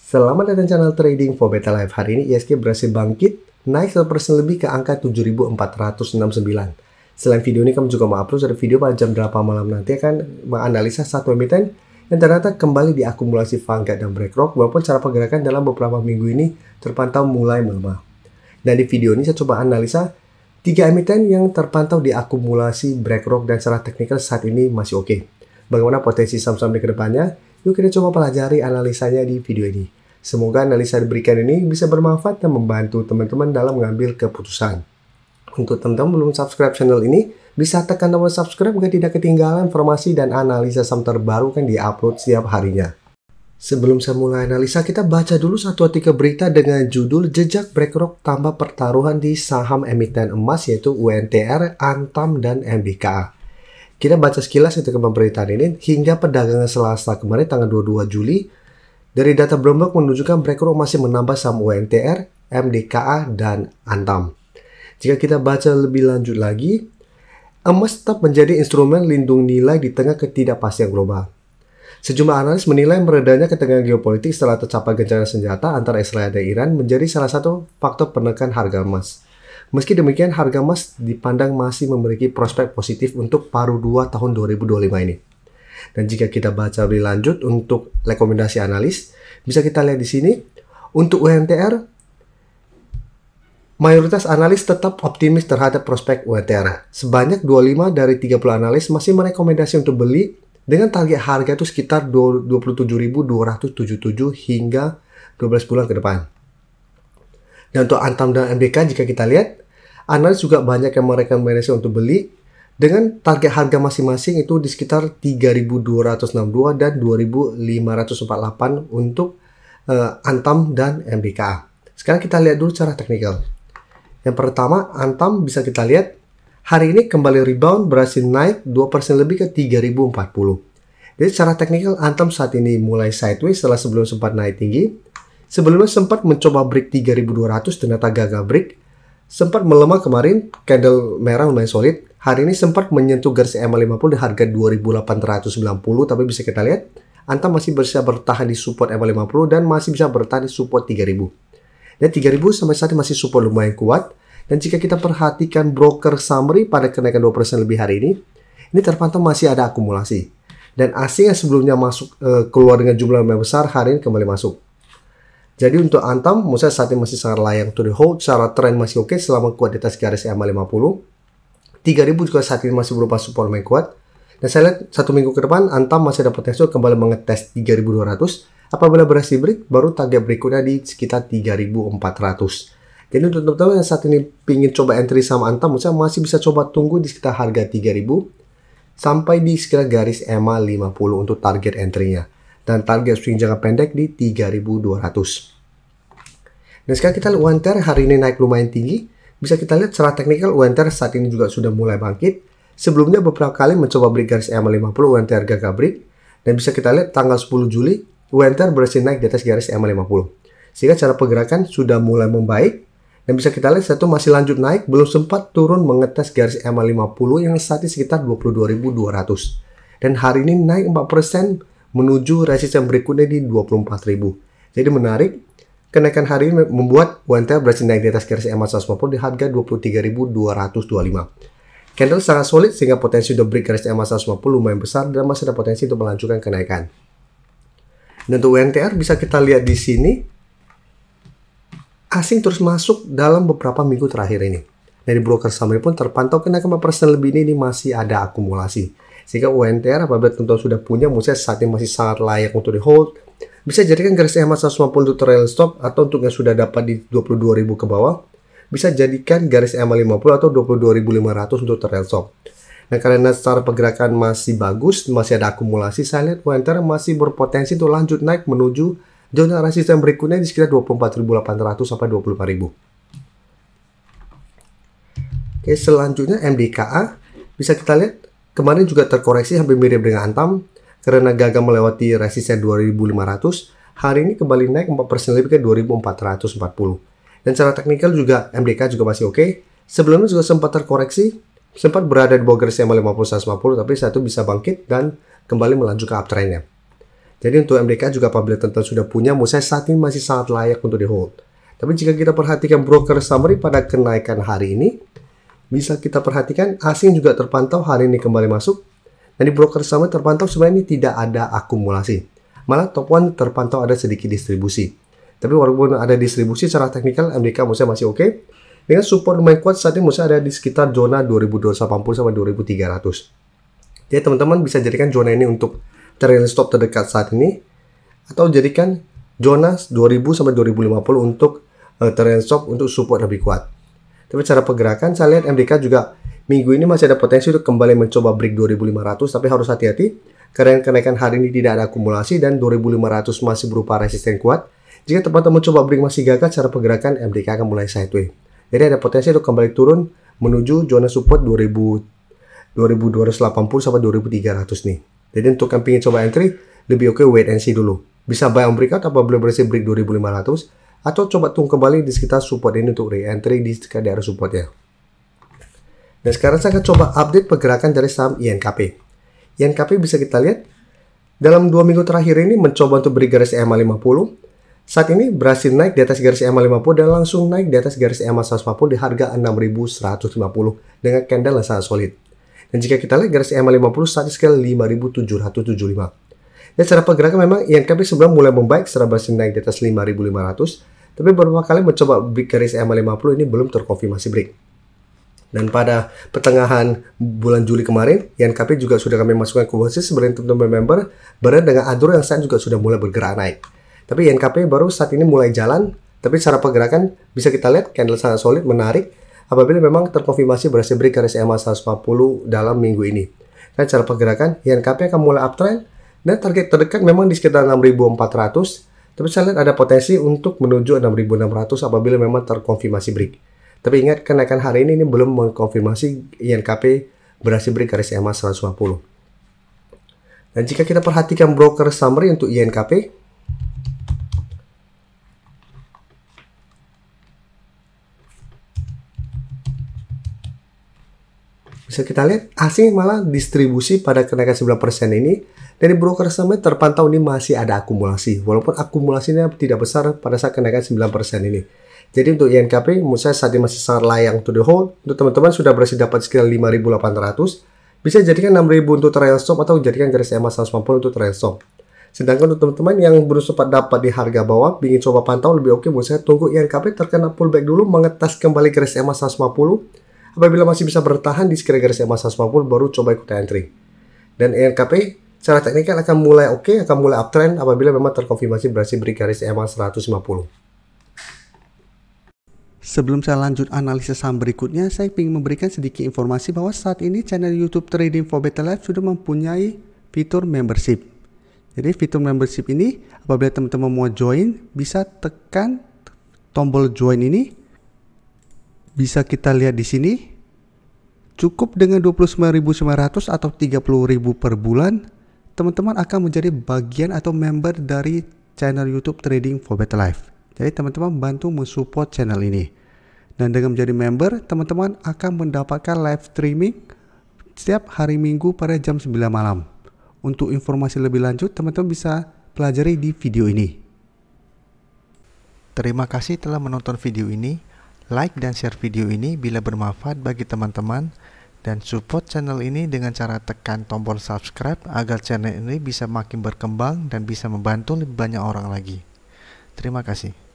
Selamat datang channel Trading for Better Life. Hari ini ISG berhasil bangkit, naik 1% lebih ke angka 7.469. Selain video ini, kami juga mengupload satu video pada jam 8 malam nanti akan menganalisa satu emiten yang ternyata kembali diakumulasi Vanguard dan BlackRock, walaupun cara pergerakan dalam beberapa minggu ini terpantau mulai melemah. Dan di video ini saya coba analisa 3 emiten yang terpantau diakumulasi BlackRock dan secara teknikal saat ini masih oke. Bagaimana potensi saham-saham di kedepannya? Yuk kita coba pelajari analisanya di video ini. Semoga analisa diberikan ini bisa bermanfaat dan membantu teman-teman dalam mengambil keputusan. Untuk teman-teman belum subscribe channel ini, bisa tekan tombol subscribe agar tidak ketinggalan informasi dan analisa saham terbaru kan di-upload setiap harinya. Sebelum saya mulai analisa, kita baca dulu satu artikel berita dengan judul Jejak BlackRock tambah pertaruhan di saham emiten emas yaitu UNTR, Antam, dan MBKA. Kita baca sekilas artikel pemberitaan ini hingga perdagangan Selasa kemarin tanggal 22 Juli. Dari data Bloomberg menunjukkan BlackRock masih menambah saham UNTR, MBKA, dan Antam. Jika kita baca lebih lanjut lagi, emas tetap menjadi instrumen lindung nilai di tengah ketidakpastian global. Sejumlah analis menilai meredanya ketegangan geopolitik setelah tercapai gencatan senjata antara Israel dan Iran menjadi salah satu faktor penekan harga emas. Meski demikian, harga emas dipandang masih memiliki prospek positif untuk paruh 2 tahun 2025 ini. Dan jika kita baca lebih lanjut untuk rekomendasi analis, bisa kita lihat di sini. Untuk UNTR, mayoritas analis tetap optimis terhadap prospek UNTR. Sebanyak 25 dari 30 analis masih merekomendasi untuk beli dengan target harga itu sekitar 27.277 hingga 12 bulan ke depan. Dan untuk Antam dan MBK, jika kita lihat, analis juga banyak yang merekomendasi untuk beli dengan target harga masing-masing itu di sekitar 3.262 dan 2.548 untuk Antam dan MBKA. Sekarang kita lihat dulu secara teknikal. Yang pertama, Antam bisa kita lihat hari ini kembali rebound, berhasil naik 2% lebih ke 3.040. Jadi secara teknikal Antam saat ini mulai sideways setelah sebelum sempat naik tinggi. Sebelumnya sempat mencoba break 3.200, ternyata gagal break. Sempat melemah kemarin, candle merah lumayan solid. Hari ini sempat menyentuh garis EMA 50 di harga 2.890, tapi bisa kita lihat Antam masih bisa bertahan di support EMA 50 dan masih bisa bertahan di support 3.000. Dan 3.000 sampai saat ini masih support lumayan kuat. Dan jika kita perhatikan broker summary pada kenaikan 2% lebih hari ini terpantau masih ada akumulasi. Dan asing yang sebelumnya masuk keluar dengan jumlah yang besar, hari ini kembali masuk. Jadi untuk Antam, menurut saya saat ini masih sangat layak to the hold. Secara tren masih oke selama kuat di atas garis EMA 50. 3.000 juga saat ini masih berupa support lumayan kuat. Dan saya lihat satu minggu ke depan, Antam masih ada potensi kembali mengetes 3.200. Apabila berhasil break, baru target berikutnya di sekitar 3.400. Jadi untuk teman-teman yang saat ini ingin coba entry saham Antam, menurut saya masih bisa coba tunggu di sekitar harga 3.000 sampai di sekitar garis EMA 50 untuk target entry-nya. Dan target swing jangka pendek di 3.200. Dan sekarang kita lihat UNTR hari ini naik lumayan tinggi. Bisa kita lihat secara teknikal UNTR saat ini juga sudah mulai bangkit. Sebelumnya beberapa kali mencoba break garis EMA 50, UNTR gagal break. Dan bisa kita lihat tanggal 10 Juli, UNTR berhasil naik di atas garis EMA 50. Sehingga cara pergerakan sudah mulai membaik. Dan bisa kita lihat satu masih lanjut naik, belum sempat turun mengetes garis EMA 50 yang saat ini sekitar 22.200. Dan hari ini naik 4% menuju resisten berikutnya di 24.000. Jadi menarik, kenaikan hari ini membuat UNTR berhasil naik di atas garis EMA 150 di harga 23.225. Candle sangat solid sehingga potensi untuk break garis EMA 150 lumayan besar dan masih ada potensi untuk melanjutkan kenaikan. Dan untuk UNTR bisa kita lihat di sini, asing terus masuk dalam beberapa minggu terakhir ini. Dari broker summary pun terpantau kenaikan 4% lebih ini masih ada akumulasi. Sehingga UNTR apabila teman-teman sudah punya, menurut saya saat ini masih sangat layak untuk di hold. Bisa jadikan garis EMA 150 untuk trail stop, atau untuk yang sudah dapat di 22.000 ke bawah, bisa jadikan garis EMA 50 atau 22.500 untuk trail stop. Nah, karena secara pergerakan masih bagus, masih ada akumulasi, saya lihat UNTR masih berpotensi untuk lanjut naik menuju zona resisten berikutnya di sekitar 24.800 sampai 25.000. Oke, selanjutnya MBKA bisa kita lihat kemarin juga terkoreksi hampir mirip dengan Antam karena gagal melewati resisten 2.500. Hari ini kembali naik 4% lebih ke 2.440. Dan secara teknikal juga MBK juga masih oke. Sebelumnya juga sempat terkoreksi, sempat berada di bawah garis EMA 50 150, tapi saat itu bisa bangkit dan kembali melanjutkan uptrend-nya. Jadi untuk MDK juga apabila teman-teman sudah punya, menurut saya saat ini masih sangat layak untuk di hold. Tapi jika kita perhatikan broker summary pada kenaikan hari ini, bisa kita perhatikan asing juga terpantau hari ini kembali masuk. Dan di broker summary terpantau sebenarnya ini tidak ada akumulasi. Malah top 1 terpantau ada sedikit distribusi. Tapi walaupun ada distribusi secara teknikal, MDK menurut saya masih oke. Dengan support lumayan kuat saat ini menurut saya ada di sekitar zona 2280 sampai 2300. Jadi teman-teman bisa jadikan zona ini untuk trailing stop terdekat saat ini, atau jadikan zona 2000 sampai 2050 untuk trailing stop untuk support lebih kuat. Tapi cara pergerakan saya lihat MDK juga minggu ini masih ada potensi untuk kembali mencoba break 2500, tapi harus hati-hati karena kenaikan hari ini tidak ada akumulasi dan 2500 masih berupa resisten kuat. Jika teman-teman mencoba break masih gagal, cara pergerakan MDK akan mulai sideways. Jadi ada potensi untuk kembali turun menuju zona support 2280 sampai 2300 nih. Jadi untuk yang ingin coba entry, lebih oke wait and see dulu. Bisa buy on breakout apabila berhasil break 2500, atau coba tunggu kembali di sekitar support ini untuk re-entry di sekitar daerah support ya. Dan sekarang saya akan coba update pergerakan dari saham INKP. INKP bisa kita lihat dalam 2 minggu terakhir ini mencoba untuk beri garis EMA 50. Saat ini berhasil naik di atas garis EMA 50 dan langsung naik di atas garis EMA 150 di harga 6.150 dengan candle yang sangat solid. Dan jika kita lihat garis EMA 50 saat ini scale 5.775. Dan secara pergerakan memang INKP sebelum mulai membaik setelah berhasil naik di atas 5.500, tapi beberapa kali mencoba break garis EMA 50 ini belum terkonfirmasi break. Dan pada pertengahan bulan Juli kemarin, INKP juga sudah kami masukkan ke watchlist sebagai teman-teman member, bareng dengan Adro yang saat juga sudah mulai bergerak naik. Tapi INKP baru saat ini mulai jalan, tapi secara pergerakan bisa kita lihat candle sangat solid, menarik, apabila memang terkonfirmasi berhasil break garis EMA 140 dalam minggu ini. Dan secara pergerakan, INKP akan mulai uptrend, dan target terdekat memang di sekitar 6.400, tapi saya lihat ada potensi untuk menuju 6.600 apabila memang terkonfirmasi break. Tapi ingat, kenaikan hari ini belum mengkonfirmasi INKP berhasil break garis EMA 150. Dan jika kita perhatikan broker summary untuk INKP, bisa kita lihat asing malah distribusi pada kenaikan 9% ini. Dari broker summary terpantau ini masih ada akumulasi, walaupun akumulasinya tidak besar pada saat kenaikan 9% ini. Jadi untuk INKP menurut saya saat ini masih sangat layak untuk di hold. Untuk teman-teman sudah berhasil dapat sekitar 5.800, bisa jadikan 6.000 untuk trail stop atau jadikan garis EMA 150 untuk trail stop. Sedangkan untuk teman-teman yang belum sempat dapat di harga bawah, ingin coba pantau lebih oke, menurut saya tunggu INKP terkena pullback dulu, mengetas kembali garis EMA 150. Apabila masih bisa bertahan di sekitar garis EMA 150, baru coba ikut entry. Dan INKP secara teknikal akan mulai oke, akan mulai uptrend apabila memang terkonfirmasi berhasil beri garis EMA 150. Sebelum saya lanjut analisis saham berikutnya, saya ingin memberikan sedikit informasi bahwa saat ini channel YouTube Trading for Better Life sudah mempunyai fitur membership. Jadi fitur membership ini apabila teman-teman mau join, bisa tekan tombol join ini. Bisa kita lihat di sini, cukup dengan 29.900 atau 30.000 per bulan, teman-teman akan menjadi bagian atau member dari channel YouTube Trading for Better Life. Jadi teman-teman bantu mensupport channel ini. Dan dengan menjadi member, teman-teman akan mendapatkan live streaming setiap hari Minggu pada jam 9 malam. Untuk informasi lebih lanjut, teman-teman bisa pelajari di video ini. Terima kasih telah menonton video ini. Like dan share video ini bila bermanfaat bagi teman-teman, dan support channel ini dengan cara tekan tombol subscribe agar channel ini bisa makin berkembang dan bisa membantu lebih banyak orang lagi. Terima kasih.